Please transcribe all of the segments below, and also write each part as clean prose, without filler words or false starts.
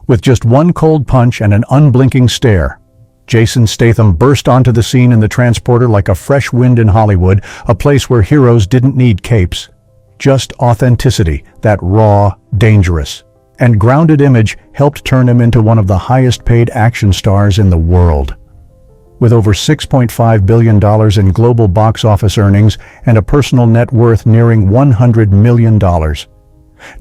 With just one cold punch and an unblinking stare, Jason Statham burst onto the scene in the transporter like a fresh wind in Hollywood, a place where heroes didn't need capes. Just authenticity, that raw, dangerous, and grounded image helped turn him into one of the highest-paid action stars in the world. With over $6.5 billion in global box office earnings and a personal net worth nearing $100 million,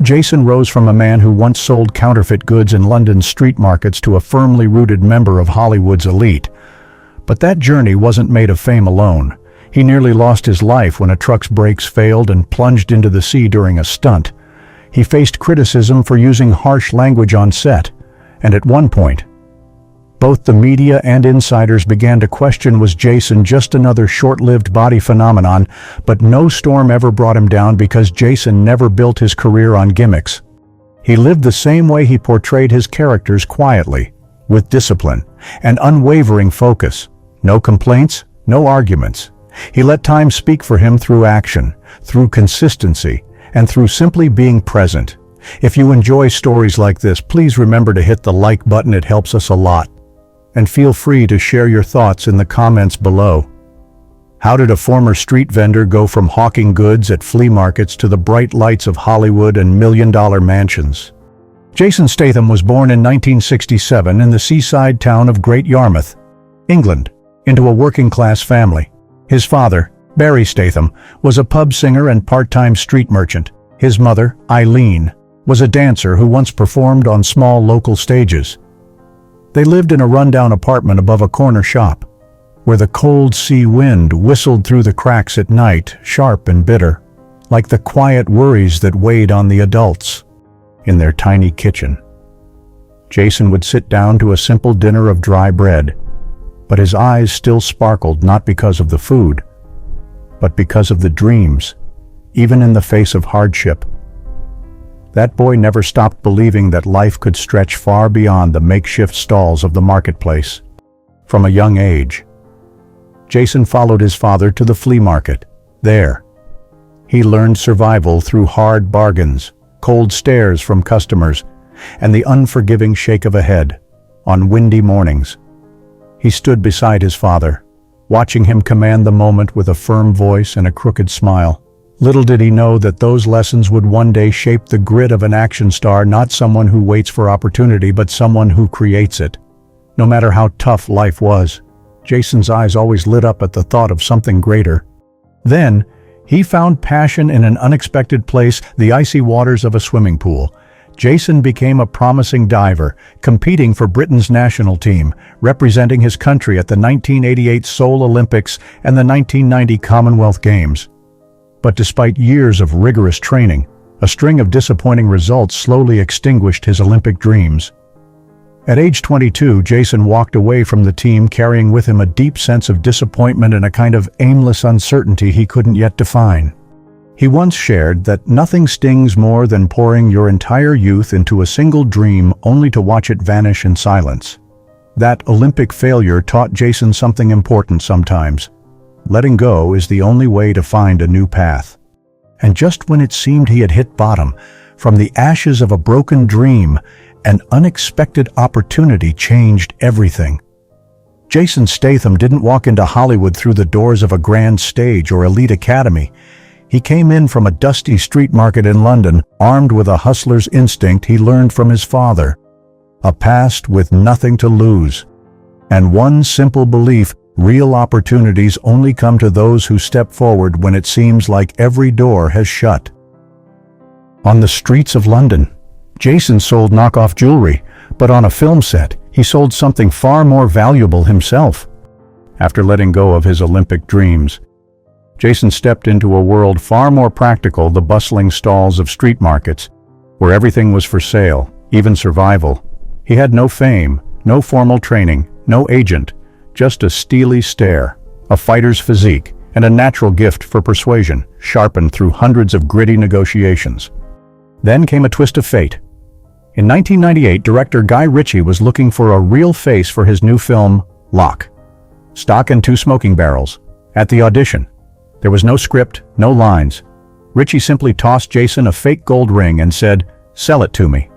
Jason rose from a man who once sold counterfeit goods in London's street markets to a firmly rooted member of Hollywood's elite. But that journey wasn't made of fame alone. He nearly lost his life when a truck's brakes failed and plunged into the sea during a stunt. He faced criticism for using harsh language on set, and at one point, both the media and insiders began to question, was Jason just another short-lived body phenomenon? But no storm ever brought him down, because Jason never built his career on gimmicks. He lived the same way he portrayed his characters, quietly, with discipline and unwavering focus. No complaints, no arguments. He let time speak for him through action, through consistency, and through simply being present. If you enjoy stories like this, please remember to hit the like button. It helps us a lot. And feel free to share your thoughts in the comments below. How did a former street vendor go from hawking goods at flea markets to the bright lights of Hollywood and million-dollar mansions? Jason Statham was born in 1967 in the seaside town of Great Yarmouth, England, into a working-class family. His father, Barry Statham, was a pub singer and part-time street merchant. His mother, Eileen, was a dancer who once performed on small local stages. They lived in a rundown apartment above a corner shop, where the cold sea wind whistled through the cracks at night, sharp and bitter, like the quiet worries that weighed on the adults in their tiny kitchen. Jason would sit down to a simple dinner of dry bread, but his eyes still sparkled, not because of the food, but because of the dreams, even in the face of hardship. That boy never stopped believing that life could stretch far beyond the makeshift stalls of the marketplace. From a young age, Jason followed his father to the flea market. There, he learned survival through hard bargains, cold stares from customers, and the unforgiving shake of a head on windy mornings. He stood beside his father, watching him command the moment with a firm voice and a crooked smile. Little did he know that those lessons would one day shape the grit of an action star, not someone who waits for opportunity, but someone who creates it. No matter how tough life was, Jason's eyes always lit up at the thought of something greater. Then, he found passion in an unexpected place, the icy waters of a swimming pool. Jason became a promising diver, competing for Britain's national team, representing his country at the 1988 Seoul Olympics and the 1990 Commonwealth Games. But despite years of rigorous training, a string of disappointing results slowly extinguished his Olympic dreams. At age 22, Jason walked away from the team, carrying with him a deep sense of disappointment and a kind of aimless uncertainty he couldn't yet define. He once shared that nothing stings more than pouring your entire youth into a single dream only to watch it vanish in silence. That Olympic failure taught Jason something important sometimes. Letting go is the only way to find a new path. And just when it seemed he had hit bottom, from the ashes of a broken dream, an unexpected opportunity changed everything. Jason Statham didn't walk into Hollywood through the doors of a grand stage or elite academy. He came in from a dusty street market in London, armed with a hustler's instinct he learned from his father. A past with nothing to lose. And one simple belief: real opportunities only come to those who step forward when it seems like every door has shut. On the streets of London, Jason sold knockoff jewelry, but on a film set, he sold something far more valuable himself. After letting go of his Olympic dreams, Jason stepped into a world far more practical, the bustling stalls of street markets, where everything was for sale, even survival. He had no fame, no formal training, no agent, just a steely stare, a fighter's physique, and a natural gift for persuasion, sharpened through hundreds of gritty negotiations. Then came a twist of fate. In 1998, director Guy Ritchie was looking for a real face for his new film, Lock, Stock and Two Smoking Barrels. At the audition, there was no script, no lines. Ritchie simply tossed Jason a fake gold ring and said, "Sell it to me."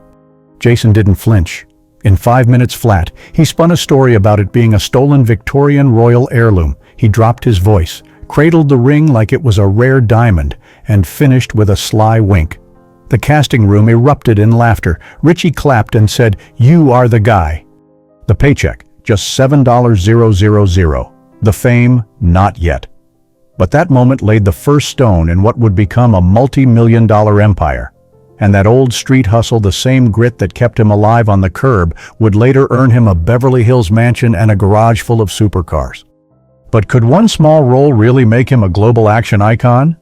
Jason didn't flinch. In 5 minutes flat, he spun a story about it being a stolen Victorian royal heirloom. He dropped his voice, cradled the ring like it was a rare diamond, and finished with a sly wink. The casting room erupted in laughter. Richie clapped and said, "You are the guy." The paycheck, just $7,000. The fame, not yet. But that moment laid the first stone in what would become a multi-million-dollar empire. And that old street hustle, the same grit that kept him alive on the curb, would later earn him a Beverly Hills mansion and a garage full of supercars. But could one small role really make him a global action icon?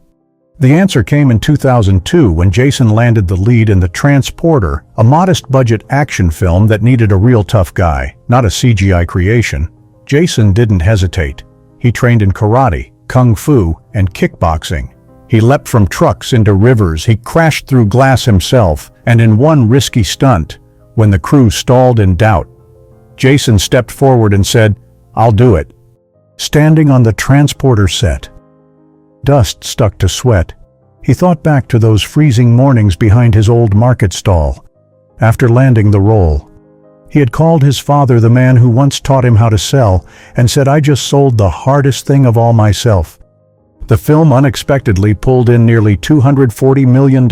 The answer came in 2002 when Jason landed the lead in The Transporter, a modest-budget action film that needed a real tough guy, not a CGI creation. Jason didn't hesitate. He trained in karate, kung fu, and kickboxing. He leapt from trucks into rivers, he crashed through glass himself, and in one risky stunt, when the crew stalled in doubt, Jason stepped forward and said, "I'll do it." Standing on the Transporter set, dust stuck to sweat, he thought back to those freezing mornings behind his old market stall. After landing the role, he had called his father the man who once taught him how to sell, and said, "I just sold the hardest thing of all myself." The film unexpectedly pulled in nearly $240 million,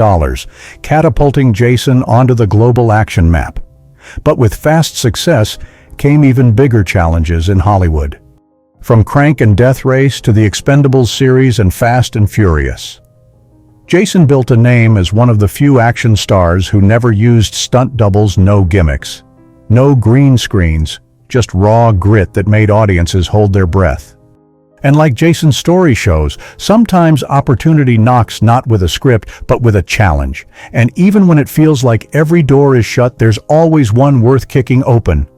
catapulting Jason onto the global action map. But with fast success came even bigger challenges in Hollywood. From Crank and Death Race to the Expendables series and Fast and Furious, Jason built a name as one of the few action stars who never used stunt doubles, no gimmicks. No green screens, just raw grit that made audiences hold their breath. And like Jason's story shows, sometimes opportunity knocks not with a script, but with a challenge. And even when it feels like every door is shut, there's always one worth kicking open.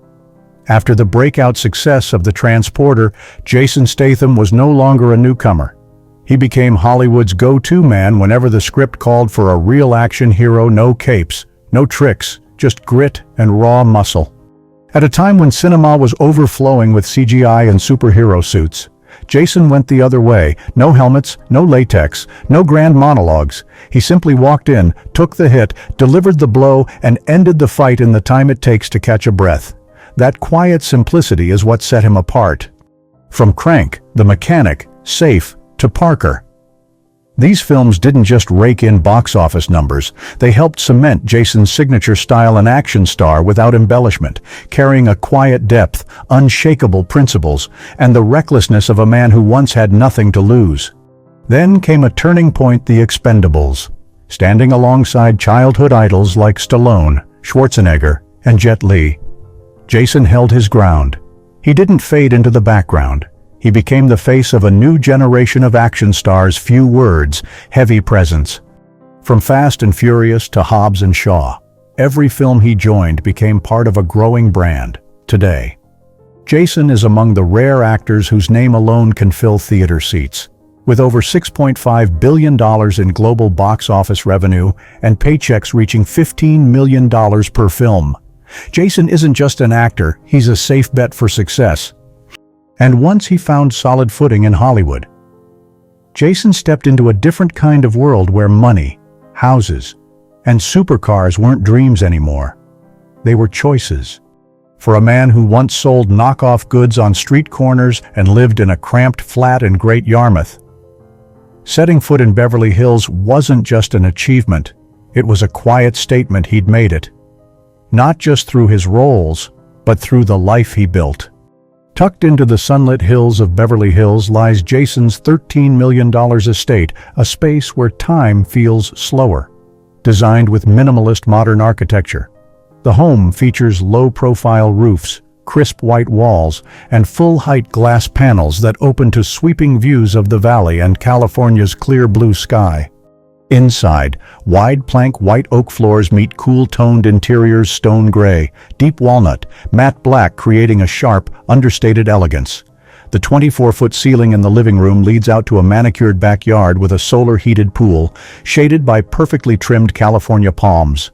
After the breakout success of The Transporter, Jason Statham was no longer a newcomer. He became Hollywood's go-to man whenever the script called for a real action hero, no capes, no tricks, just grit and raw muscle. At a time when cinema was overflowing with CGI and superhero suits, Jason went the other way. No helmets, no latex, no grand monologues. He simply walked in, took the hit, delivered the blow, and ended the fight in the time it takes to catch a breath. That quiet simplicity is what set him apart. From Crank, The Mechanic, Safe, to Parker, these films didn't just rake in box office numbers, they helped cement Jason's signature style and action star without embellishment, carrying a quiet depth, unshakable principles, and the recklessness of a man who once had nothing to lose. Then came a turning point, The Expendables. Standing alongside childhood idols like Stallone, Schwarzenegger, and Jet Li, Jason held his ground. He didn't fade into the background. He became the face of a new generation of action stars, few words, heavy presence. From Fast and Furious to Hobbs and Shaw, every film he joined became part of a growing brand. Today, Jason is among the rare actors whose name alone can fill theater seats. With over $6.5 billion in global box office revenue and paychecks reaching $15 million per film, Jason isn't just an actor, he's a safe bet for success. And once he found solid footing in Hollywood, Jason stepped into a different kind of world where money, houses, and supercars weren't dreams anymore. They were choices. For a man who once sold knockoff goods on street corners and lived in a cramped flat in Great Yarmouth, setting foot in Beverly Hills wasn't just an achievement, it was a quiet statement he'd made it. Not just through his roles, but through the life he built. Tucked into the sunlit hills of Beverly Hills lies Jason's $13 million estate, a space where time feels slower. Designed with minimalist modern architecture, the home features low-profile roofs, crisp white walls, and full-height glass panels that open to sweeping views of the valley and California's clear blue sky. Inside, wide plank white oak floors meet cool-toned interiors, stone gray, deep walnut, matte black, creating a sharp, understated elegance. The 24-foot ceiling in the living room leads out to a manicured backyard with a solar-heated pool, shaded by perfectly trimmed California palms.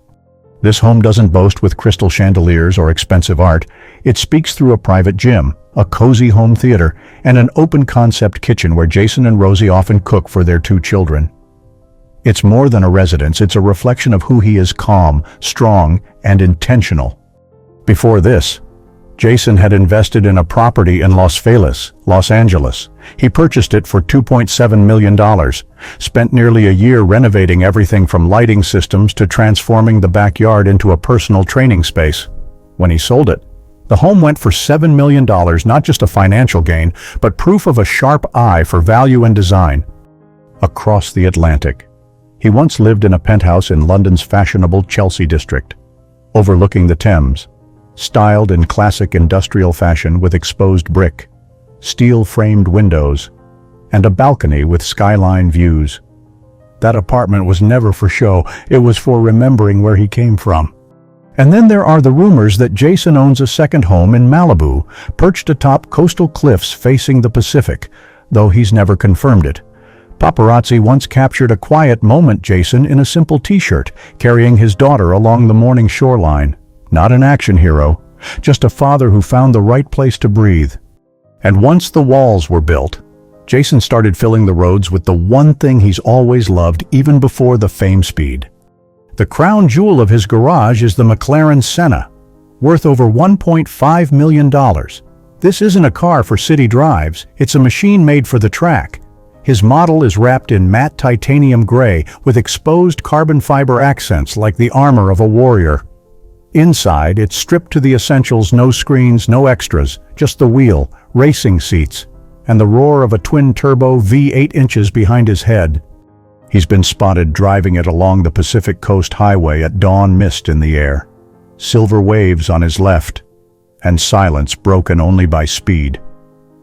This home doesn't boast with crystal chandeliers or expensive art. It speaks through a private gym, a cozy home theater, and an open-concept kitchen where Jason and Rosie often cook for their 2 children. It's more than a residence, it's a reflection of who he is: calm, strong, and intentional. Before this, Jason had invested in a property in Los Feliz, Los Angeles. He purchased it for $2.7 million, spent nearly a year renovating everything from lighting systems to transforming the backyard into a personal training space. When he sold it, the home went for $7 million, not just a financial gain, but proof of a sharp eye for value and design. Across the Atlantic. He once lived in a penthouse in London's fashionable Chelsea district, overlooking the Thames, styled in classic industrial fashion with exposed brick, steel-framed windows, and a balcony with skyline views. That apartment was never for show, it was for remembering where he came from. And then there are the rumors that Jason owns a second home in Malibu, perched atop coastal cliffs facing the Pacific, though he's never confirmed it. Paparazzi once captured a quiet moment Jason in a simple t-shirt, carrying his daughter along the morning shoreline. Not an action hero, just a father who found the right place to breathe. And once the walls were built, Jason started filling the roads with the one thing he's always loved even before the fame speed. The crown jewel of his garage is the McLaren Senna, worth over $1.5 million. This isn't a car for city drives, it's a machine made for the track. His model is wrapped in matte titanium gray with exposed carbon fiber accents like the armor of a warrior. Inside, it's stripped to the essentials, no screens, no extras, just the wheel, racing seats, and the roar of a twin-turbo V8 inches behind his head. He's been spotted driving it along the Pacific Coast Highway at dawn, mist in the air, silver waves on his left, and silence broken only by speed.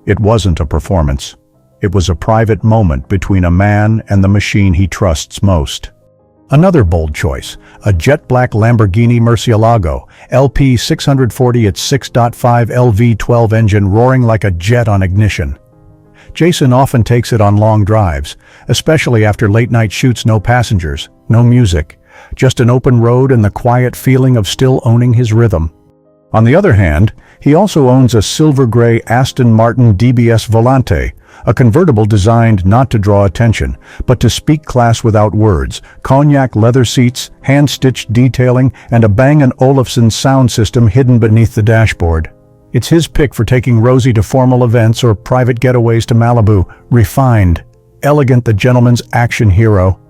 It wasn't a performance. It was a private moment between a man and the machine he trusts most. Another bold choice, a jet-black Lamborghini Murcielago, LP 640 at 6.5 LV12 engine roaring like a jet on ignition. Jason often takes it on long drives, especially after late-night shoots. No passengers, no music, just an open road and the quiet feeling of still owning his rhythm. On the other hand, he also owns a silver-gray Aston Martin DBS Volante, a convertible designed not to draw attention, but to speak class without words, cognac leather seats, hand-stitched detailing, and a Bang & Olufsen sound system hidden beneath the dashboard. It's his pick for taking Rosie to formal events or private getaways to Malibu, refined, elegant, the gentleman's action hero.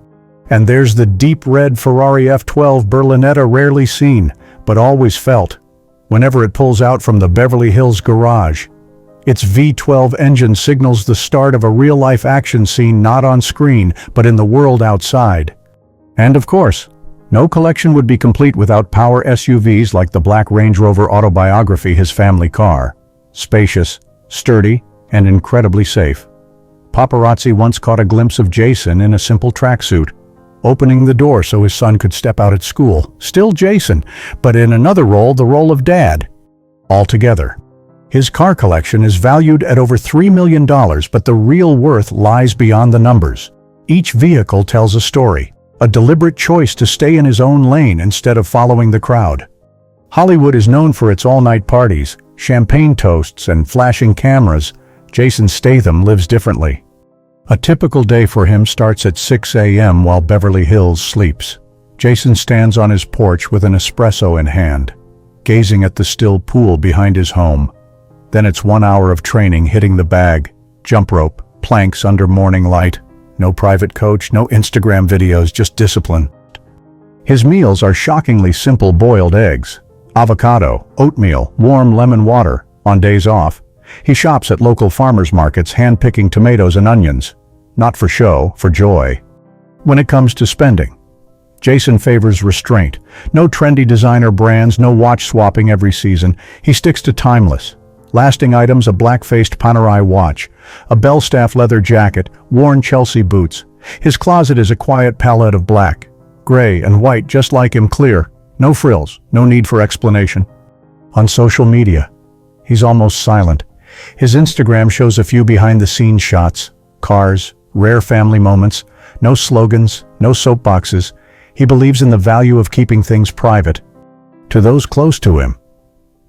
And there's the deep red Ferrari F12 Berlinetta, rarely seen, but always felt, whenever it pulls out from the Beverly Hills garage. Its V12 engine signals the start of a real-life action scene, not on screen, but in the world outside. And of course, no collection would be complete without power SUVs like the black Range Rover Autobiography, his family car. Spacious, sturdy, and incredibly safe. Paparazzi once caught a glimpse of Jason in a simple tracksuit, opening the door so his son could step out at school. Still Jason, but in another role, the role of dad. Altogether, his car collection is valued at over $3 million, but the real worth lies beyond the numbers. Each vehicle tells a story, a deliberate choice to stay in his own lane instead of following the crowd. Hollywood is known for its all-night parties, champagne toasts, and flashing cameras. Jason Statham lives differently. A typical day for him starts at 6 a.m. while Beverly Hills sleeps. Jason stands on his porch with an espresso in hand, gazing at the still pool behind his home. Then it's 1 hour of training, hitting the bag, jump rope, planks under morning light. No private coach, no Instagram videos, just discipline. His meals are shockingly simple: boiled eggs, avocado, oatmeal, warm lemon water. On days off, he shops at local farmers markets, hand-picking tomatoes and onions. Not for show, for joy. When it comes to spending, Jason favors restraint. No trendy designer brands, no watch swapping every season. He sticks to timeless, lasting items: a black-faced Panerai watch, a Belstaff leather jacket, worn Chelsea boots. His closet is a quiet palette of black, gray, and white, just like him, clear. No frills, no need for explanation. On social media, he's almost silent. His Instagram shows a few behind-the-scenes shots, cars, rare family moments. No slogans, no soapboxes. He believes in the value of keeping things private. To those close to him,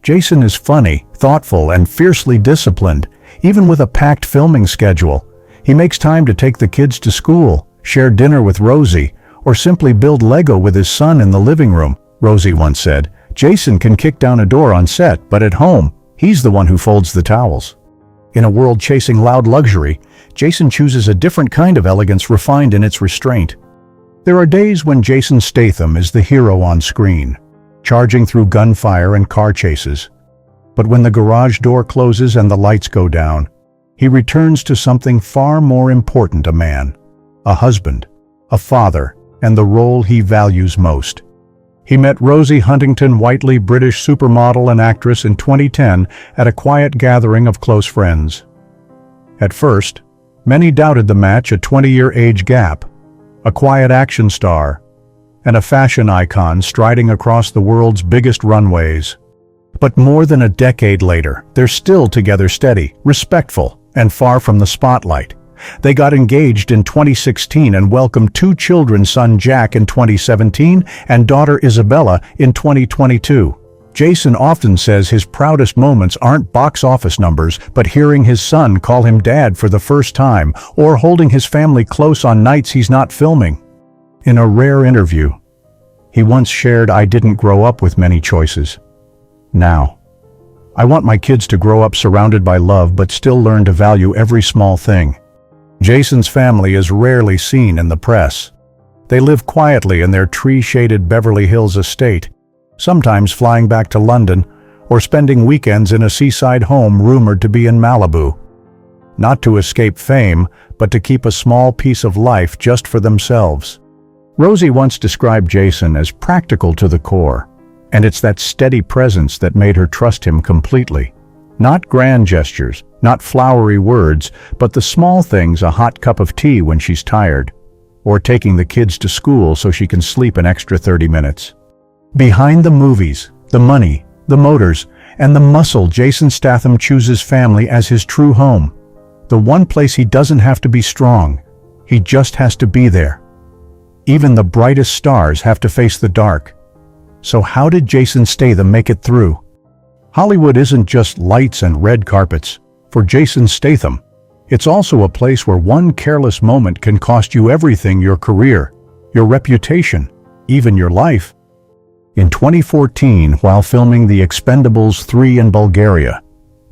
Jason is funny, thoughtful, and fiercely disciplined. Even with a packed filming schedule, he makes time to take the kids to school, share dinner with Rosie, or simply build Lego with his son in the living room. Rosie once said, Jason can kick down a door on set, but at home, he's the one who folds the towels. In a world chasing loud luxury, Jason chooses a different kind of elegance refined in its restraint. There are days when Jason Statham is the hero on screen, charging through gunfire and car chases. But when the garage door closes and the lights go down, he returns to something far more important: a man, a husband, a father, and the role he values most. He met Rosie Huntington-Whiteley, British supermodel and actress, in 2010 at a quiet gathering of close friends. At first, many doubted the match: a 20-year age gap, a quiet action star, and a fashion icon striding across the world's biggest runways. But more than a decade later, they're still together, steady, respectful, and far from the spotlight. They got engaged in 2016 and welcomed 2 children, son Jack in 2017 and daughter Isabella in 2022. Jason often says his proudest moments aren't box office numbers, but hearing his son call him dad for the first time, or holding his family close on nights he's not filming. In a rare interview, he once shared, "I didn't grow up with many choices. Now, I want my kids to grow up surrounded by love but still learn to value every small thing." Jason's family is rarely seen in the press. They live quietly in their tree-shaded Beverly Hills estate, sometimes flying back to London or spending weekends in a seaside home rumored to be in Malibu. Not to escape fame, but to keep a small piece of life just for themselves. Rosie once described Jason as practical to the core, and it's that steady presence that made her trust him completely. Not grand gestures, not flowery words, but the small things: a hot cup of tea when she's tired, or taking the kids to school so she can sleep an extra 30 minutes. Behind the movies, the money, the motors, and the muscle, Jason Statham chooses family as his true home. The one place he doesn't have to be strong, he just has to be there. Even the brightest stars have to face the dark. So how did Jason Statham make it through? Hollywood isn't just lights and red carpets. For Jason Statham, it's also a place where one careless moment can cost you everything: your career, your reputation, even your life. In 2014, while filming The Expendables 3 in Bulgaria,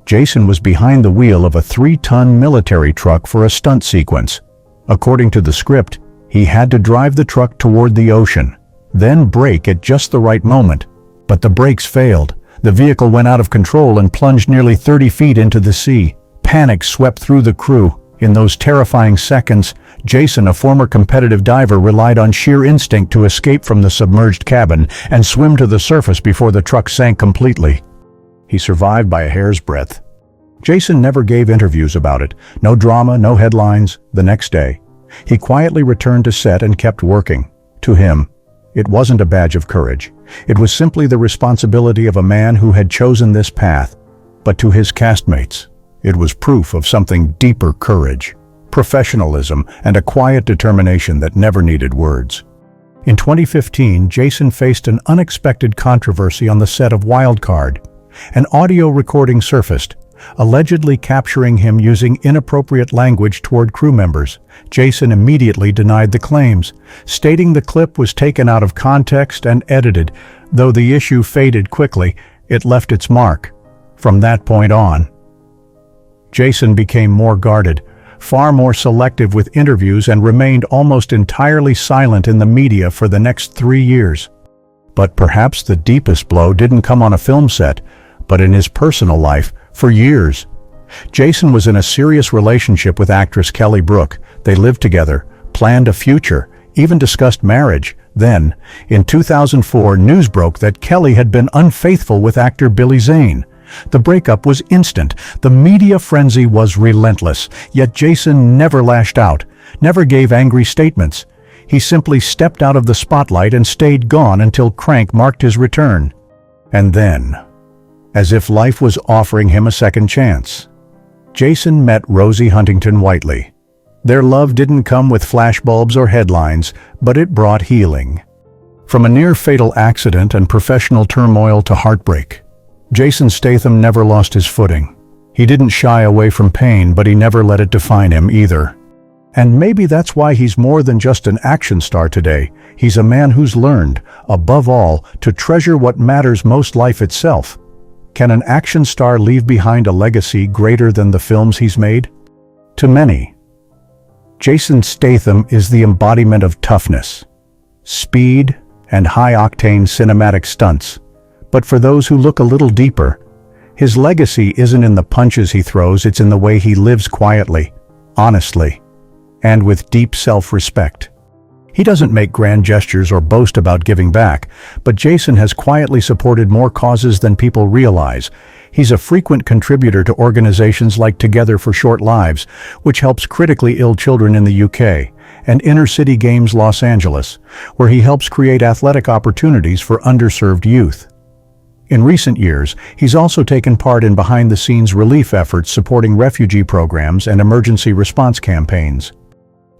Jason was behind the wheel of a 3-ton military truck for a stunt sequence. According to the script, he had to drive the truck toward the ocean, then brake at just the right moment. But the brakes failed. The vehicle went out of control and plunged nearly 30 feet into the sea. Panic swept through the crew. In those terrifying seconds, Jason, a former competitive diver, relied on sheer instinct to escape from the submerged cabin and swim to the surface before the truck sank completely. He survived by a hair's breadth. Jason never gave interviews about it. No drama, no headlines. The next day, he quietly returned to set and kept working. To him, it wasn't a badge of courage. It was simply the responsibility of a man who had chosen this path. But to his castmates, it was proof of something deeper: courage, professionalism, and a quiet determination that never needed words. In 2015, Jason faced an unexpected controversy on the set of Wildcard. An audio recording surfaced, allegedly capturing him using inappropriate language toward crew members. Jason immediately denied the claims, stating the clip was taken out of context and edited. Though the issue faded quickly, it left its mark. From that point on, Jason became more guarded, far more selective with interviews, and remained almost entirely silent in the media for the next 3 years. But perhaps the deepest blow didn't come on a film set, but in his personal life. For years, Jason was in a serious relationship with actress Kelly Brook. They lived together, planned a future, even discussed marriage. Then, in 2004, news broke that Kelly had been unfaithful with actor Billy Zane. The breakup was instant. The media frenzy was relentless. Yet Jason never lashed out, never gave angry statements. He simply stepped out of the spotlight and stayed gone until Crank marked his return. And then, as if life was offering him a second chance, Jason met Rosie Huntington-Whiteley. Their love didn't come with flashbulbs or headlines, but it brought healing. From a near-fatal accident and professional turmoil to heartbreak, Jason Statham never lost his footing. He didn't shy away from pain, but he never let it define him either. And maybe that's why he's more than just an action star today. He's a man who's learned, above all, to treasure what matters most: life itself. Can an action star leave behind a legacy greater than the films he's made? To many, Jason Statham is the embodiment of toughness, speed, and high-octane cinematic stunts. But for those who look a little deeper, his legacy isn't in the punches he throws, it's in the way he lives quietly, honestly, and with deep self-respect. He doesn't make grand gestures or boast about giving back, but Jason has quietly supported more causes than people realize. He's a frequent contributor to organizations like Together for Short Lives, which helps critically ill children in the UK, and Inner City Games Los Angeles, where he helps create athletic opportunities for underserved youth. In recent years, he's also taken part in behind-the-scenes relief efforts supporting refugee programs and emergency response campaigns.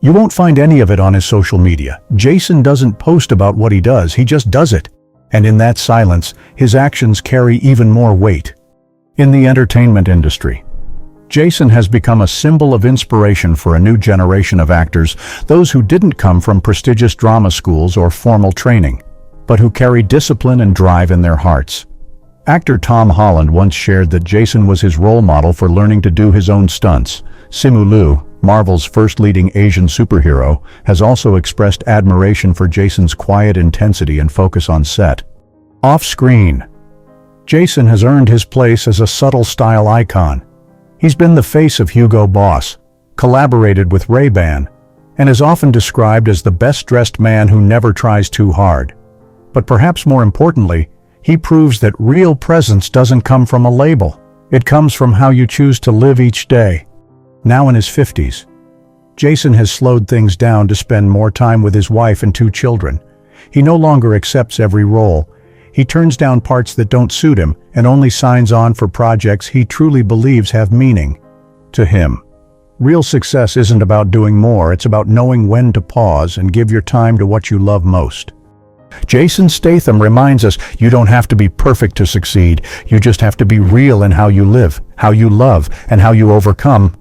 You won't find any of it on his social media. Jason doesn't post about what he does, he just does it. And in that silence, his actions carry even more weight. In the entertainment industry, Jason has become a symbol of inspiration for a new generation of actors, those who didn't come from prestigious drama schools or formal training, but who carry discipline and drive in their hearts. Actor Tom Holland once shared that Jason was his role model for learning to do his own stunts. Simu Liu, Marvel's first leading Asian superhero, has also expressed admiration for Jason's quiet intensity and focus on set. Off-screen, Jason has earned his place as a subtle style icon. He's been the face of Hugo Boss, collaborated with Ray-Ban, and is often described as the best-dressed man who never tries too hard. But perhaps more importantly, he proves that real presence doesn't come from a label. It comes from how you choose to live each day. Now in his 50s, Jason has slowed things down to spend more time with his wife and 2 children. He no longer accepts every role. He turns down parts that don't suit him and only signs on for projects he truly believes have meaning to him. Real success isn't about doing more, it's about knowing when to pause and give your time to what you love most. Jason Statham reminds us you don't have to be perfect to succeed. You just have to be real in how you live, how you love, and how you overcome